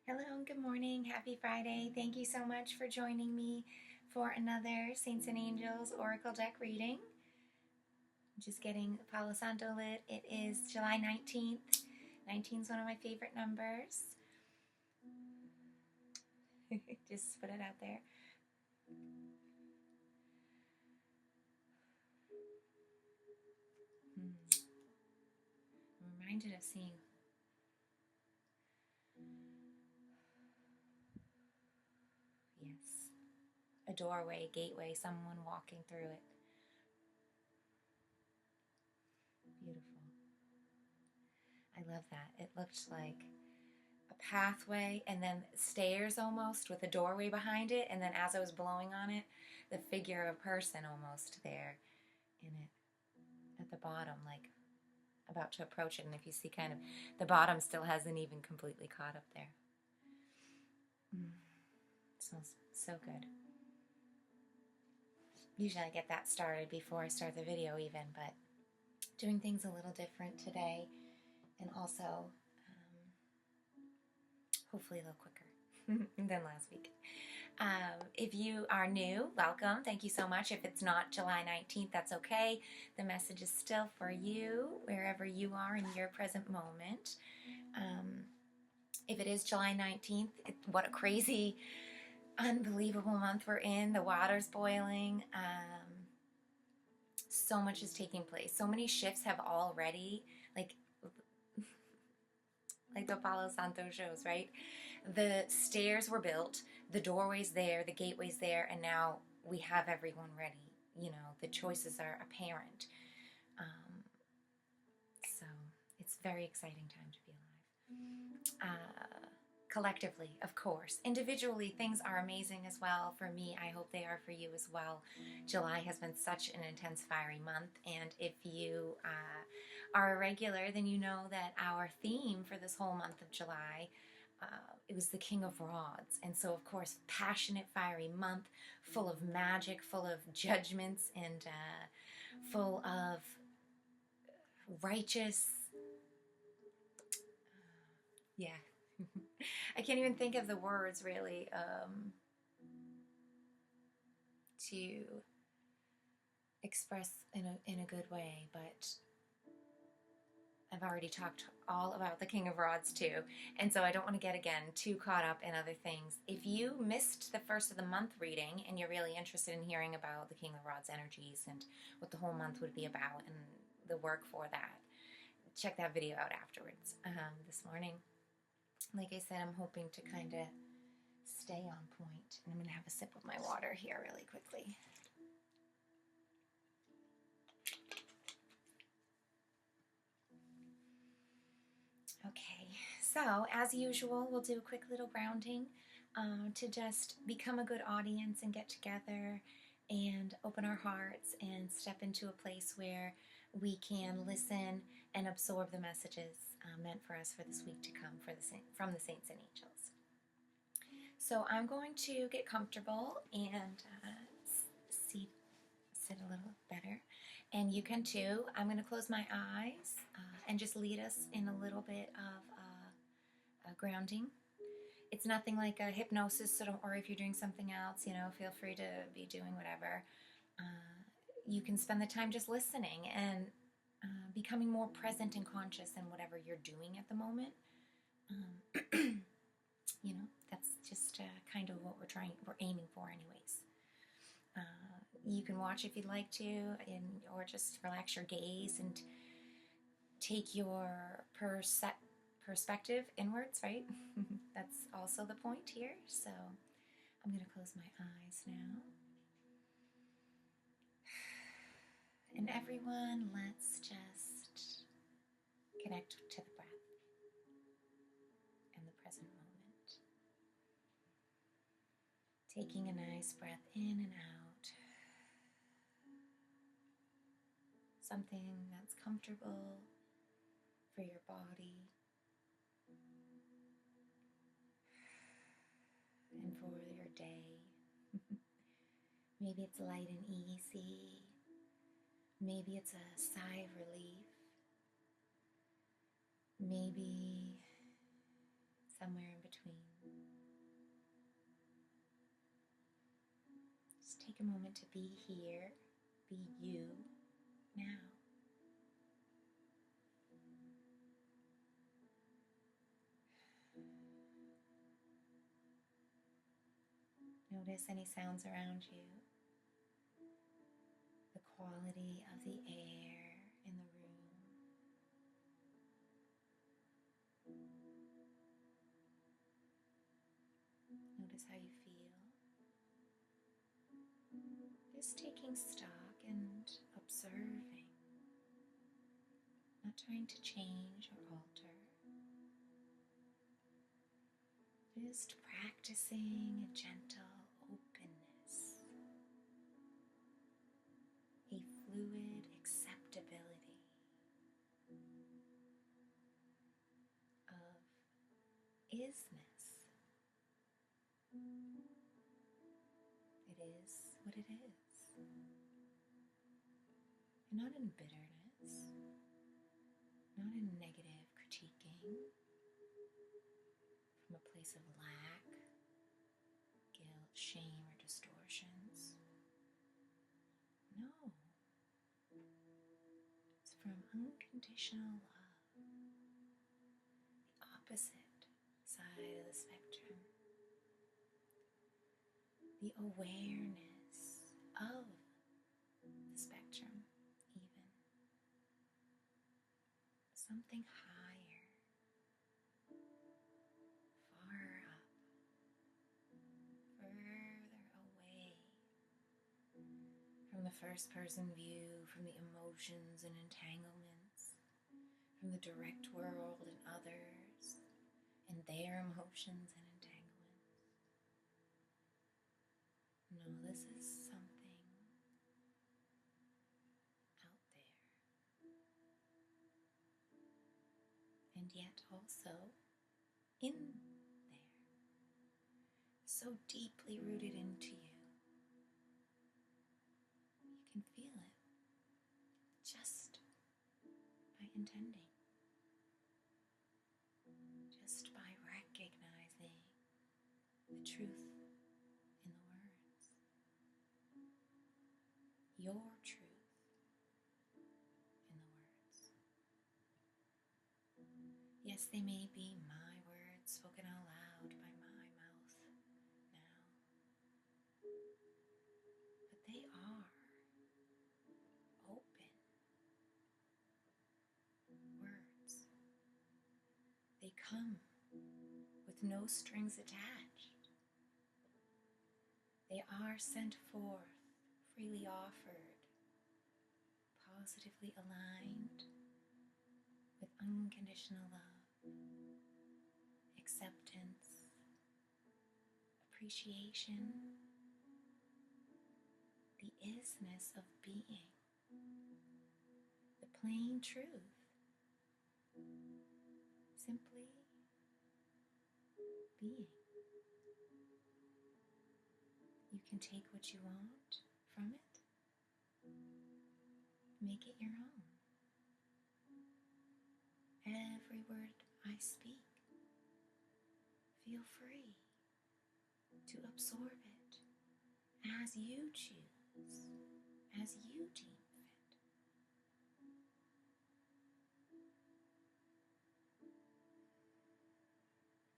Hello and good morning. Happy Friday. Thank you so much for joining me for another Saints and Angels Oracle deck reading. I'm just getting Palo Santo lit. It is July 19th. 19 is one of my favorite numbers. Just put it out there. I'm reminded of seeing a doorway, gateway, someone walking through it. Beautiful. I love that. It looked like a pathway and then stairs almost with a doorway behind it, and then as I was blowing on it, the figure of a person almost there in it at the bottom, like about to approach it. And if you see, kind of the bottom still hasn't even completely caught up there. Smells so good. Usually I get that started before I start the video even, but doing things a little different today, and also hopefully a little quicker than last week. If you are new, welcome. Thank you so much. If it's not July 19th, that's okay. The message is still for you, wherever you are in your present moment. If it is July 19th, what a crazy, unbelievable month we're in. The water's boiling. So much is taking place. So many shifts have already, like the Palo Santo shows, right? The stairs were built, the doorway's there, the gateway's there, and now we have everyone ready. You know, the choices are apparent. So it's a very exciting time to be alive. Collectively, of course. Individually, things are amazing as well. For me, I hope they are for you as well. July has been such an intense, fiery month, and if you are a regular, then you know that our theme for this whole month of July, it was the King of Rods. And so, of course, passionate, fiery month, full of magic, full of judgments, and full of righteous, I can't even think of the words really to express in a good way, but I've already talked all about the King of Rods too, and so I don't want to get again too caught up in other things. If you missed the first of the month reading and you're really interested in hearing about the King of Rods energies and what the whole month would be about and the work for that, check that video out afterwards. This morning, like I said, I'm hoping to kind of stay on point. And I'm going to have a sip of my water here really quickly. Okay, so as usual, we'll do a quick little grounding to just become a good audience and get together and open our hearts and step into a place where we can listen and absorb the messages meant for us for this week to come from the Saints and Angels. So I'm going to get comfortable and sit a little better. And you can too. I'm going to close my eyes and just lead us in a little bit of grounding. It's nothing like a hypnosis, or if you're doing something else, feel free to be doing whatever. You can spend the time just listening and becoming more present and conscious in whatever you're doing at the moment. That's just kind of what we're aiming for anyways. You can watch if you'd like to, or just relax your gaze and take your perspective inwards, right? That's also the point here. So I'm going to close my eyes now. And everyone, let's just connect to the breath and the present moment. Taking a nice breath in and out. Something that's comfortable for your body and for your day. Maybe it's light and easy. Maybe it's a sigh of relief. Maybe somewhere in between. Just take a moment to be here, be you now. Notice any sounds around you, the quality of the air in the room. Notice how you feel. Just taking stock and observing, not trying to change or alter. Just practicing a gentle openness, a fluid acceptability of isness. It is what it is. And not in bitterness, not in negative critiquing, from a place of lack, guilt, shame, or distortions. No. It's from unconditional love, the opposite side of the spectrum. The awareness of the spectrum, even. Something higher, far up, further away from the first person view, from the emotions and entanglements, from the direct world and others, and their emotions and entanglements. No, this is something out there. And yet also in there. So deeply rooted into you. You can feel it just by intending. Just by recognizing the truth in the words. Your truth in the words. Yes, they may be my words spoken out loud by my mouth now, but they are open words. They come with no strings attached. They are sent forth, freely offered, positively aligned with unconditional love, acceptance, appreciation, the isness of being, the plain truth, simply being. You can take what you want from it, make it your own. Every word I speak, feel free to absorb it as you choose, as you deem fit.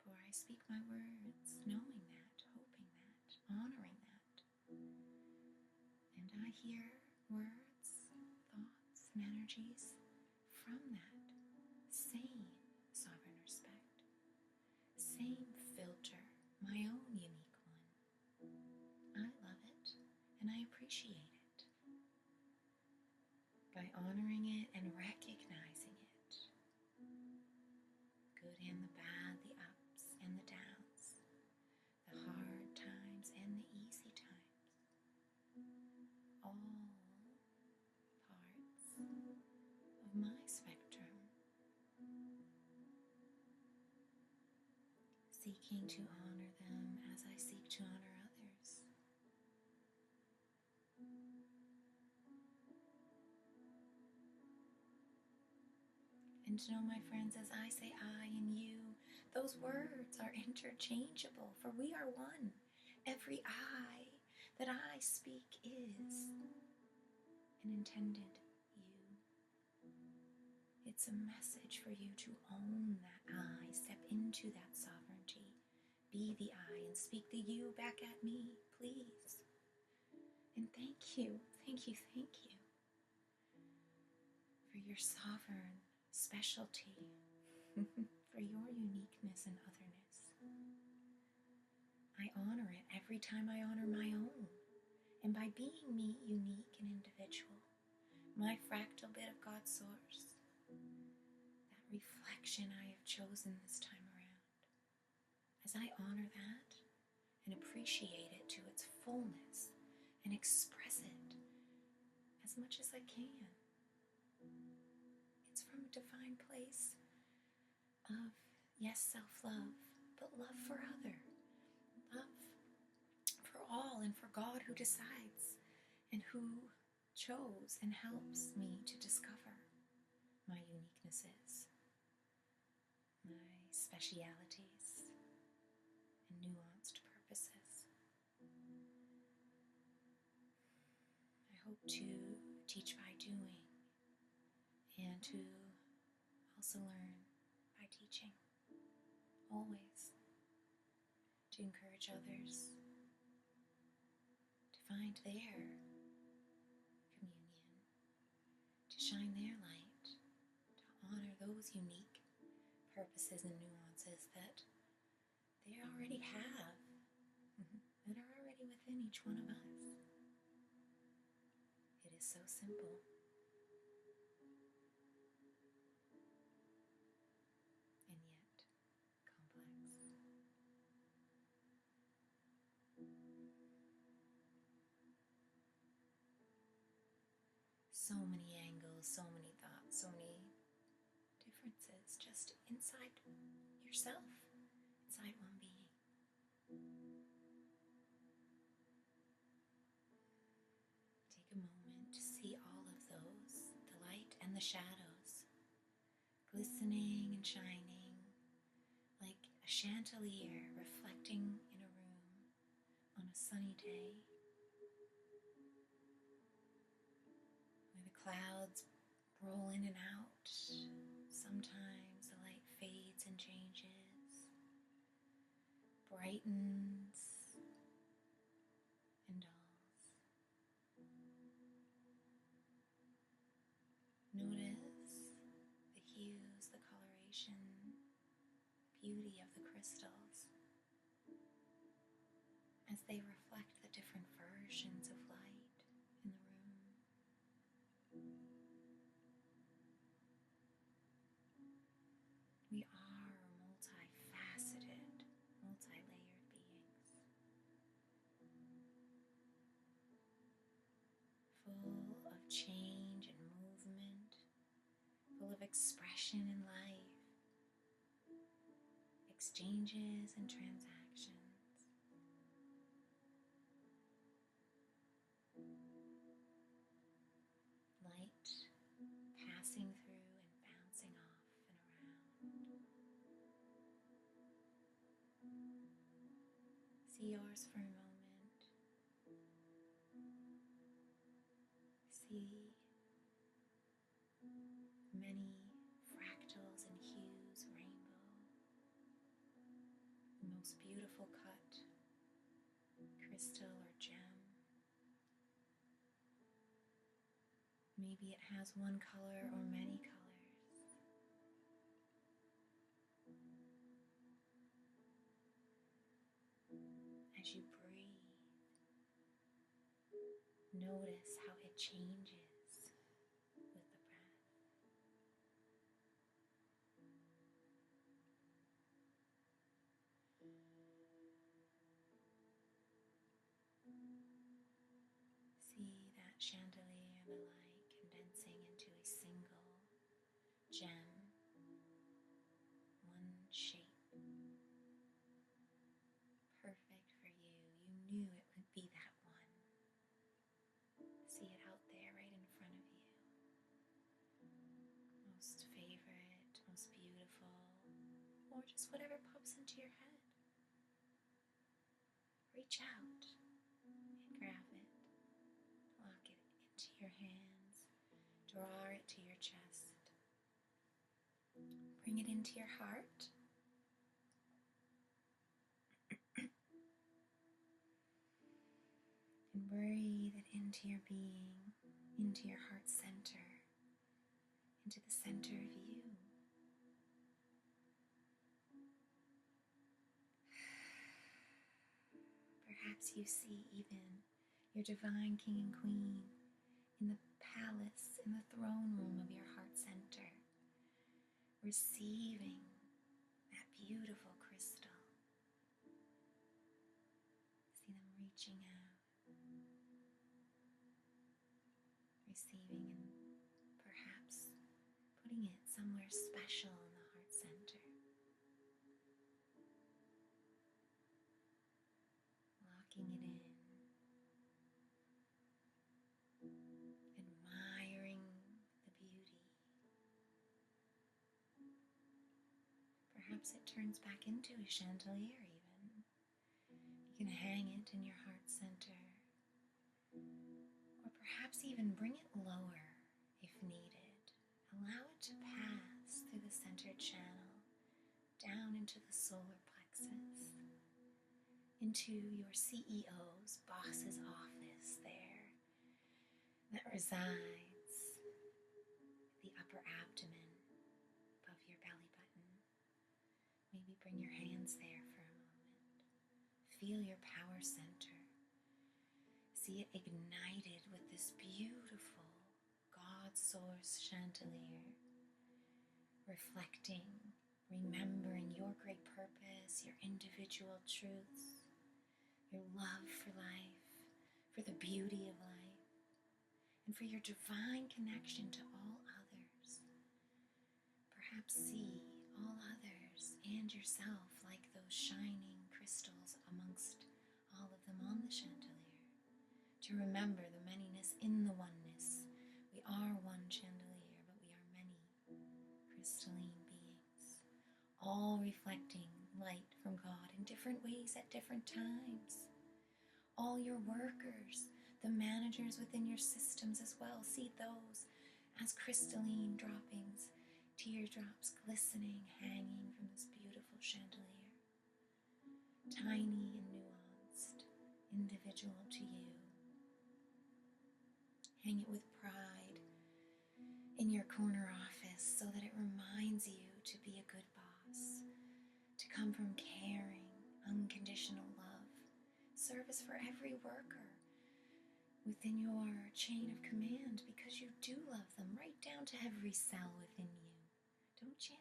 For I speak my words, knowing that, hoping that, honoring that. And I hear words, thoughts, and energies from that same sovereign respect, same filter, my own unique one. I love it and I appreciate it. By honoring it and recognizing it, good and the bad, the ups and the downs, the hard times and the easy times, all parts of my spectrum, seeking to honor them as I seek to honor others. And to know, my friends, as I say I and you, Those words are interchangeable, for we are one. Every I that I speak is an intended you. It's a message for you to own that I, step into that sovereignty, be the I, and speak the you back at me, please. And thank you for your sovereign specialty, for your uniqueness and otherness. I honor it every time I honor my own. And by being me, unique and individual, my fractal bit of God's source, that reflection I have chosen this time around, as I honor that and appreciate it to its fullness and express it as much as I can, it's from a divine place of, yes, self-love, but love for other, love for all, and for God who decides and who chose and helps me to discover my uniquenesses, my specialities, and nuanced purposes. I hope to teach by doing and to also learn by teaching, always, to encourage others to find their communion, to shine their light, to honor those unique purposes and nuances that they already have, that are already within each one of us. It is so simple. And yet complex. So many angles, so many thoughts, so many differences just inside yourself, inside one being. Take a moment to see all of those, the light and the shadows, glistening and shining like a chandelier reflecting in a room on a sunny day, where the clouds roll in and out. Sometimes the light fades and changes, brightens and dulls. Notice the hues, the coloration, beauty of the crystals as they reflect the different versions of light in the room. We are multifaceted, multi-layered beings, full of change and movement, full of expression and life, exchanges and transactions. Light passing through and bouncing off and around. See yours for a moment. See many fractals and hues, rainbow. The most beautiful cut, crystal or gem. Maybe it has one color or many colors. As you breathe, notice how it changes with the breath. See that chandelier, the light condensing into a single gem, one shape, perfect for you. You knew it would be that one. See it out there right in front of you. Most favorite, most beautiful, or just whatever pops into your head. Reach out and grab it. Lock it into your hands. Draw it to your chest. Bring it into your heart. And breathe it into your being, into your heart center, into the center of you. Perhaps you see even your divine king and queen in the palace, in the throne room of your heart center, receiving that beautiful crystal. See them reaching out, receiving, and perhaps putting it somewhere special in the heart center. Locking it in, admiring the beauty. Perhaps it turns back into a chandelier even. You can hang it in your heart center, or perhaps even bring it lower if needed. Allow it to pass through the centered channel, down into the solar plexus, into your CEO's, boss's office there, that resides the upper abdomen above your belly button. Maybe bring your hands there for a moment. Feel your power center. See it ignited with this beautiful God source chandelier, reflecting, remembering your great purpose, your individual truths, your love for life, for the beauty of life, and for your divine connection to all others. Perhaps see all others and yourself like those shining crystals amongst all of them on the chandelier. To remember the manyness in the oneness. We are one chandelier, but we are many crystalline beings, all reflecting light from God in different ways at different times. All your workers, the managers within your systems as well, see those as crystalline droppings, teardrops glistening, hanging from this beautiful chandelier. Tiny and nuanced, individual to you. Hang it with pride in your corner office so that it reminds you to be a good boss, to come from caring, unconditional love, service for every worker within your chain of command, because you do love them right down to every cell within you, don't you?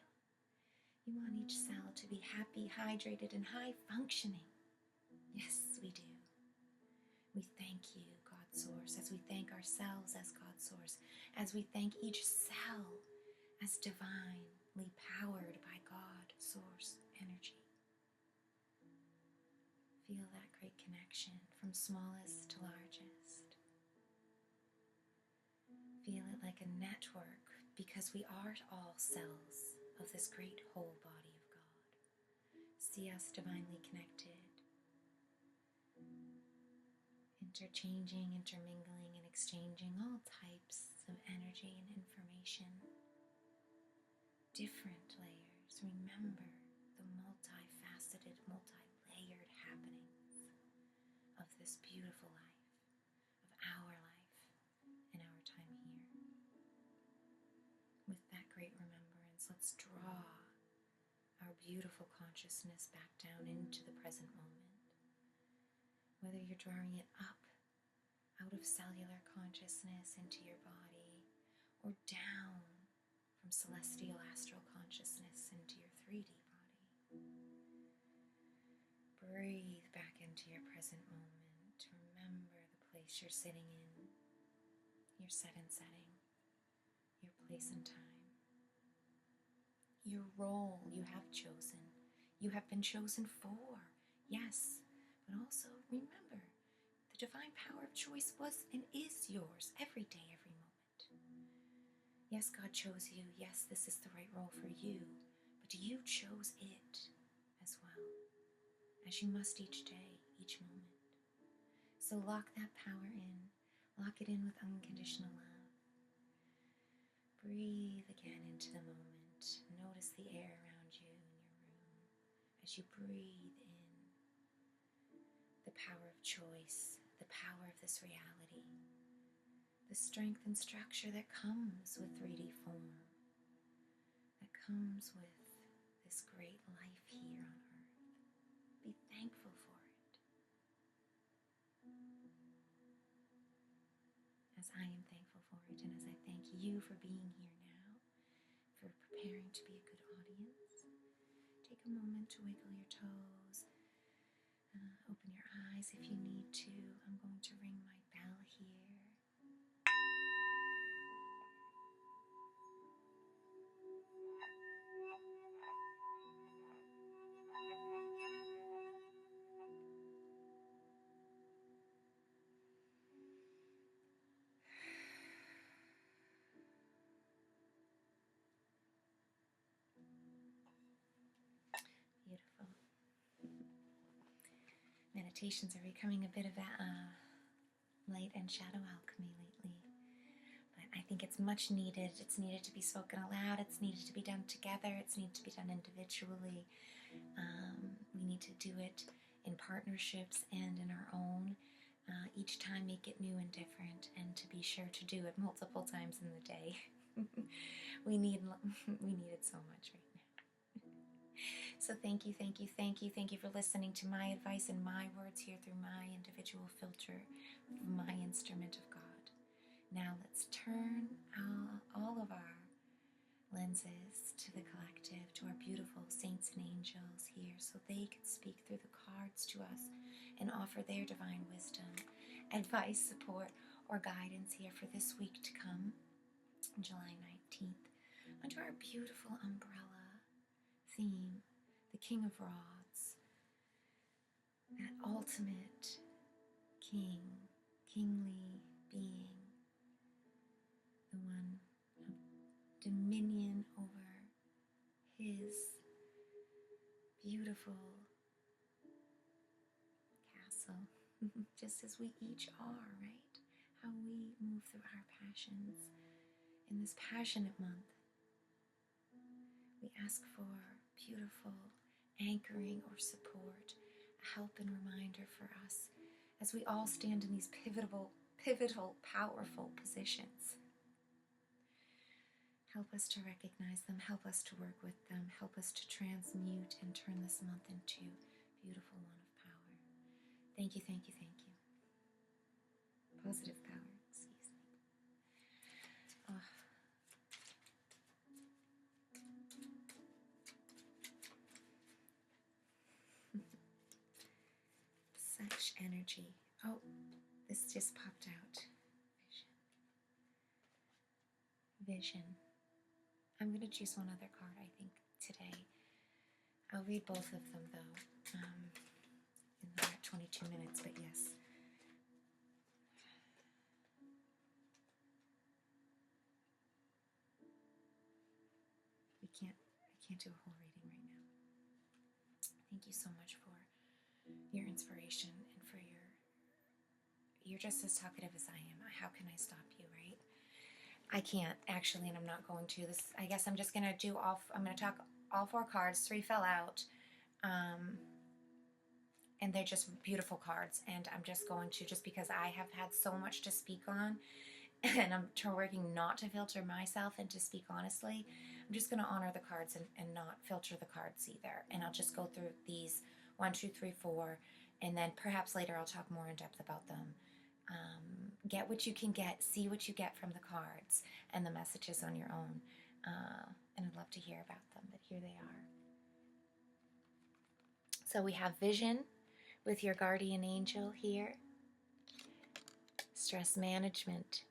You want each cell to be happy, hydrated, and high functioning. Yes, we do. We thank you, God Source, as we thank ourselves as God Source, as we thank each cell as divinely powered by God Source energy. Feel that great connection from smallest to largest. Feel it like a network, because we are all cells of this great whole body of God. See us divinely connected, interchanging, intermingling, and exchanging all types of energy and information. Different layers. Remember the multifaceted, multi-layered happenings of this beautiful life, of our life and our time here. With that great remembrance, let's draw our beautiful consciousness back down into the present moment. Whether you're drawing it up out of cellular consciousness into your body, or down from celestial astral consciousness into your 3D body. Breathe back into your present moment. Remember the place you're sitting in, your set and setting, your place and time, your role you have chosen, you have been chosen for, yes, but also remember, the divine power of choice was and is yours every day, every moment. Yes, God chose you. Yes, this is the right role for you, but you chose it as well, as you must each day, each moment. So lock that power in. Lock it in with unconditional love. Breathe again into the moment. Notice the air around you in your room as you breathe in the power of choice, the power of this reality, the strength and structure that comes with 3D form, that comes with this great life here on earth. Be thankful for it. As I am thankful for it, and as I thank you for being here now, for preparing to be a good audience, take a moment to wiggle your toes, open your eyes if you need to. I'm going to ring my bell here. Beautiful. Meditations are becoming a bit of a light and shadow alchemy lately, but I think it's much needed. It's needed to be spoken aloud. It's needed to be done together. It's needed to be done individually. We need to do it in partnerships and in our own. Each time make it new and different, and to be sure to do it multiple times in the day. we need it so much right now. So thank you for listening to my advice and my words here through my individual filter, my instrument of God. Now let's turn all of our lenses to the collective, to our beautiful saints and angels here, so they can speak through the cards to us and offer their divine wisdom, advice, support, or guidance here for this week to come, July 19th, under our beautiful umbrella theme, the King of Rods, that ultimate king, kingly being, the one of dominion over his beautiful castle, just as we each are, right? How we move through our passions in this passionate month. We ask for beautiful anchoring or support, a help and reminder for us as we all stand in these pivotal, powerful positions. Help us to recognize them, help us to work with them, help us to transmute and turn this month into a beautiful one of power. Thank you. Positive power, excuse me. Such energy. Oh, this just popped out. Vision. I'm going to choose one other card, I think, today. I'll read both of them, though, in the 22 minutes, but yes. I can't do a whole reading right now. Thank you so much for your inspiration and for you're just as talkative as I am. How can I stop you, right? I can't, actually, and I'm not going to. I guess I'm just going to I'm going to talk all 4 cards. 3 fell out, and they're just beautiful cards, and I'm just going to, just because I have had so much to speak on, and I'm working not to filter myself and to speak honestly, I'm just going to honor the cards and not filter the cards either, and I'll just go through these 1, 2, 3, 4, and then perhaps later I'll talk more in depth about them. Get what you can get, see what you get from the cards and the messages on your own, and I'd love to hear about them, but here they are. So we have vision with your guardian angel here, stress management,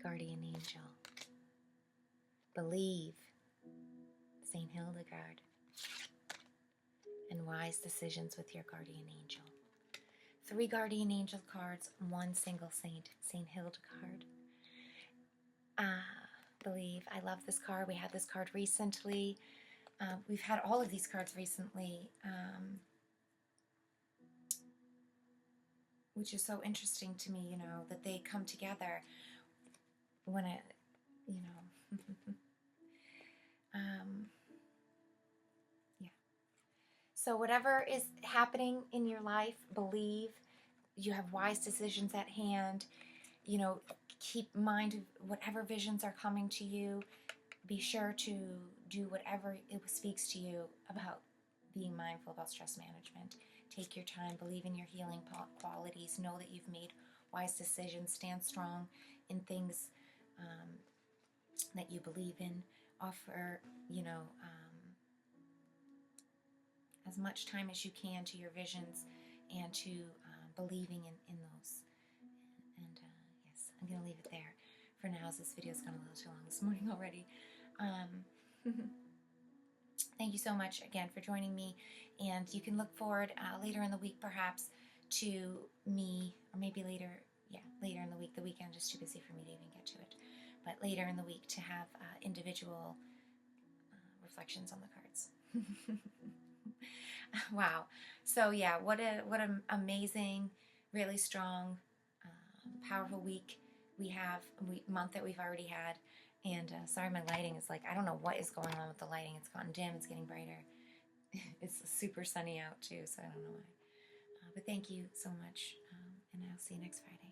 guardian angel, believe, Saint Hildegard, and wise decisions with your guardian angel. 3 guardian angel cards, 1 single saint, Saint Hildegard. Believe. I love this card. We had this card recently. we've had all of these cards recently, which is so interesting to me, that they come together when it, yeah. So whatever is happening in your life, believe you have wise decisions at hand. Keep mind of whatever visions are coming to you. Be sure to do whatever it speaks to you about being mindful about stress management. Take your time, believe in your healing qualities, know that you've made wise decisions, stand strong in things that you believe in. Offer, as much time as you can to your visions and to believing in those. And yes, I'm going to leave it there for now, as this video's gone a little too long this morning already. Thank you so much again for joining me, and you can look forward later in the week perhaps to me, or maybe later in the week. The weekend is too busy for me to even get to it, but later in the week to have individual reflections on the cards. Wow. So yeah, what an amazing, really strong, powerful week we have, month that we've already had. And sorry, my lighting is I don't know what is going on with the lighting. It's gotten dim, it's getting brighter. It's super sunny out too, so I don't know why. But thank you so much, and I'll see you next Friday.